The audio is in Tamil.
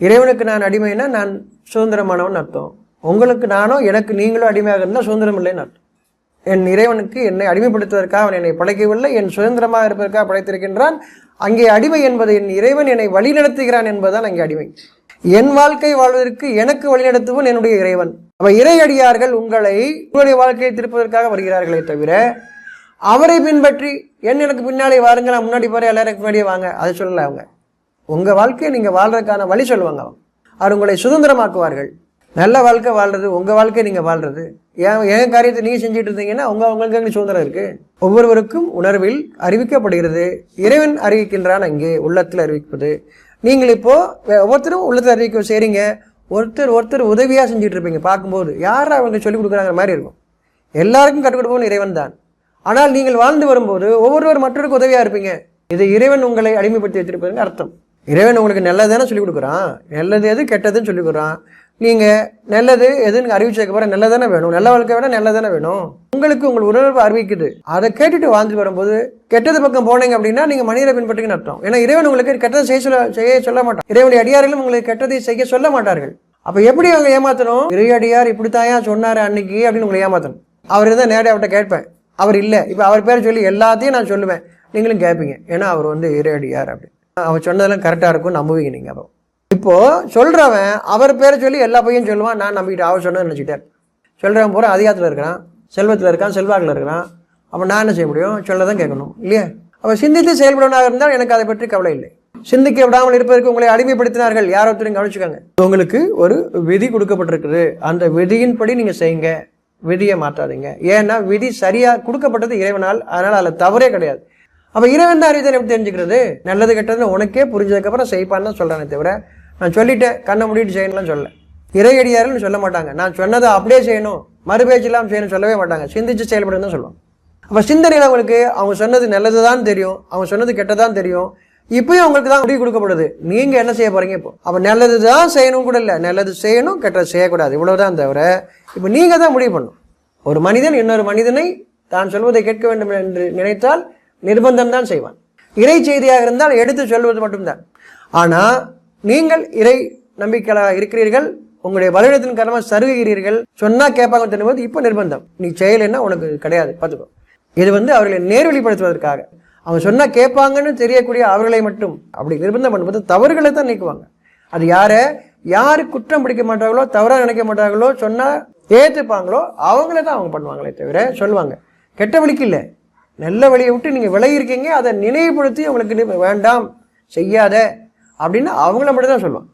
இறைவனுக்கு நான் அடிமைன்னா நான் சுதந்திரமானவன் அர்த்தம். உங்களுக்கு நானோ எனக்கு நீங்களோ அடிமையாக இருந்தால் சுதந்திரம் இல்லைன்னு அர்த்தம். என் இறைவனுக்கு என்னை அடிமைப்படுத்துவதற்காக அவன் என்னை படைக்கவில்லை, என் சுதந்திரமாக இருப்பதற்காக படைத்திருக்கின்றான். அங்கே அடிமை என்பது என் இறைவன் என்னை வழிநடத்துகிறான் என்பதுதான் அங்கே அடிமை. என் வாழ்க்கை வாழ்வதற்கு எனக்கு வழிநடத்துவன் என்னுடைய இறைவன். அப்ப இறை அடியார்கள் உங்களுடைய வாழ்க்கையை திருப்பதற்காக வருகிறார்களே தவிர அவரை பின்பற்றி எனக்கு பின்னாலே வாருங்க, நான் முன்னாடி போறேன், எல்லாரும் முன்னாடியே வாங்க, அதை சொல்லல. அவங்க உங்க வாழ்க்கையை நீங்க வாழ்றதுக்கான வழி சொல்லுவாங்க. அவர் உங்களை சுதந்திரமாக்குவார்கள். நல்ல வாழ்க்கை வாழ்றது உங்க வாழ்க்கையை நீங்க வாழ்றது. என் காரியத்தை நீங்க செஞ்சுட்டு இருந்தீங்கன்னா உங்களுக்கு சுதந்திரம் இருக்கு. ஒவ்வொருவருக்கும் உணர்வில் அறிவிக்கப்படுகிறது. இறைவன் அறிவிக்கின்றான், அங்கே உள்ளத்தில் அறிவிப்பது. நீங்கள் இப்போ ஒவ்வொருத்தரும் உள்ளத்தில் அறிவிக்க செய்றீங்க. ஒருத்தர் உதவியா செஞ்சுட்டு இருப்பீங்க. பார்க்கும்போது யாரா அவங்க சொல்லிக் கொடுக்குறாங்க மாதிரி இருக்கும். எல்லாருக்கும் கற்றுக் கொடுப்பவன் இறைவன் தான். ஆனால் நீங்கள் வாழ்ந்து வரும்போது ஒவ்வொருவர் மற்றவருக்கு உதவியா இருப்பீங்க. இது இறைவன் உங்களை அடிமைப்படுத்தி வச்சிருப்பதுன்னு அர்த்தம். இறைவன் உங்களுக்கு நல்லதானே சொல்லிக் கொடுக்குறான். நல்லது எது கெட்டதுன்னு சொல்லிக் கொடுக்குறான். நீங்க நல்லது எதுன்னு அறிவிச்சதுக்கு அப்புறம் நல்லதானே வேணும். நல்ல வாழ்க்கை விட நல்லதானே வேணும். உங்களுக்கு உங்கள் உணர்வு அறிவிக்குது. அதை கேட்டுட்டு வாழ்ந்து வரும்போது கெட்டது பக்கம் போனீங்க அப்படின்னா நீங்க மனிதரை பின்பற்றுங்கன்னு அர்த்தம். ஏன்னா இறைவன் உங்களுக்கு கெட்டதை செய்ய சொல்ல மாட்டான். இறைவனுடைய அடியார்களும் உங்களுக்கு கெட்டதை செய்ய சொல்ல மாட்டார்கள். அப்ப எப்படி அவங்க ஏமாத்தணும்? இறை அடியார் இப்படித்தாயா சொன்னாரு அன்னைக்கு அப்படின்னு உங்களை ஏமாத்தணும். அவர் இருந்தால் நேரடியாக அவர்கிட்ட கேட்பேன். அவர் இல்லை. இப்போ அவர் பேர் சொல்லி எல்லாத்தையும் நான் சொல்லுவேன், நீங்களும் கேட்பீங்க. ஏன்னா அவர் இறை அடியார் அப்படின்னு அவர் சொன்னதெல்லாம் கரெக்டாக இருக்கும், நம்புவீங்க நீங்க. அப்போ இப்போ சொல்றவன் அவர் பேரை சொல்லி எல்லா பையன் சொல்லுவான், நான் நம்பிக்கிட்டு அவர் சொன்னதை நினச்சிக்கிட்டேன். சொல்றவன் பூரா அதிகாரத்தில் இருக்கிறான், செல்வத்தில் இருக்கான், செல்வாக்கில் இருக்கிறான். அப்போ நான் என்ன செய்ய முடியும்? சொல்லதான் கேட்கணும் இல்லையா? அப்போ சிந்தித்து செயல்படுவதாக இருந்தால் எனக்கு அதை பற்றி கவலை இல்லை. சிந்திக்க விடாமல் இருப்பதற்கு உங்களை அடிமைப்படுத்தினார்கள் யாரோ ஒருத்தரும் கவனிச்சுக்காங்க. உங்களுக்கு ஒரு விதி கொடுக்கப்பட்டிருக்குது, அந்த விதியின்படி நீங்க செய்யுங்க, விதியை மாற்றாதீங்க. ஏன்னா விதி சரியா கொடுக்கப்பட்டது இறைவனால், அதனால அதில் தவறே கிடையாது. அப்ப இறைவன் தான் அறிவித்தல் எப்படி தெரிஞ்சுக்கிறது? நல்லது கெட்டதுன்னு உனக்கே புரிஞ்சதுக்கப்புறம் செய்ப்பான்னு தான் சொல்றானே தவிர நான் சொல்லிட்டேன் கண்ணை முடிட்டு செய்யணும்லாம் சொல்ல. இறையடியாருன்னு சொல்ல மாட்டாங்க. நான் சொன்னதை அப்படியே செய்யணும், மறுபேச்சு இல்லாமல் செய்யணும் சொல்லவே மாட்டாங்க. சிந்திச்சு செயல்படுன்னு தான் சொல்லுவாங்க. அப்ப சிந்தனையில் அவங்களுக்கு அவங்க சொன்னது நல்லதுதான் தெரியும், அவங்க சொன்னது கெட்டதான் தெரியும். இப்பயும் அவங்களுக்கு தான் முடிவு கொடுக்கப்படுது, நீங்க என்ன செய்ய போறீங்க. இப்போ அப்ப நல்லது தான் செய்யணும் கூட இல்லை, நல்லது செய்யணும் கெட்டது செய்யக்கூடாது, இவ்வளவுதான் தவிர இப்ப நீங்க தான் முடிவு பண்ணணும். ஒரு மனிதன் இன்னொரு மனிதனை தான் சொல்வதை கேட்க வேண்டும் என்று நினைத்தால் நிர்பந்தம் தான் செய்வான். இறை செய்தியாக இருந்தால் எடுத்து சொல்வது மட்டும்தான். ஆனா நீங்கள் இறை நம்பிக்கையாக இருக்கிறீர்கள், உங்களுடைய வலியுறுத்தின் காரணமாக சருகுகிறீர்கள், சொன்னா கேட்பாங்க தெரியும்போது இப்ப நிர்பந்தம், நீ செய்யலைன்னா உனக்கு கிடையாது பார்த்துக்கோ. இது அவர்களை நேர்வழிப்படுத்துவதற்காக. அவங்க சொன்னா கேட்பாங்கன்னு தெரியக்கூடிய அவர்களை மட்டும் அப்படி நிர்பந்தம் பண்ணும்போது தவறுகளை தான் நீக்குவாங்க. அது யாரு குற்றம் பிடிக்க மாட்டாங்களோ, தவறா நினைக்க மாட்டாங்களோ, சொன்னா ஏற்றுப்பாங்களோ அவங்கள தான் அவங்க பண்ணுவாங்களே தவிர சொல்லுவாங்க. கெட்ட வழிக்கு இல்லை, நல்ல வழியை விட்டு நீங்க விலகி இருக்கீங்க, அதை நினைவுபடுத்தி அவங்களுக்கு வேண்டாம் செய்யாத அப்படின்னு அவங்கள மட்டும் தான் சொல்லுவாங்க.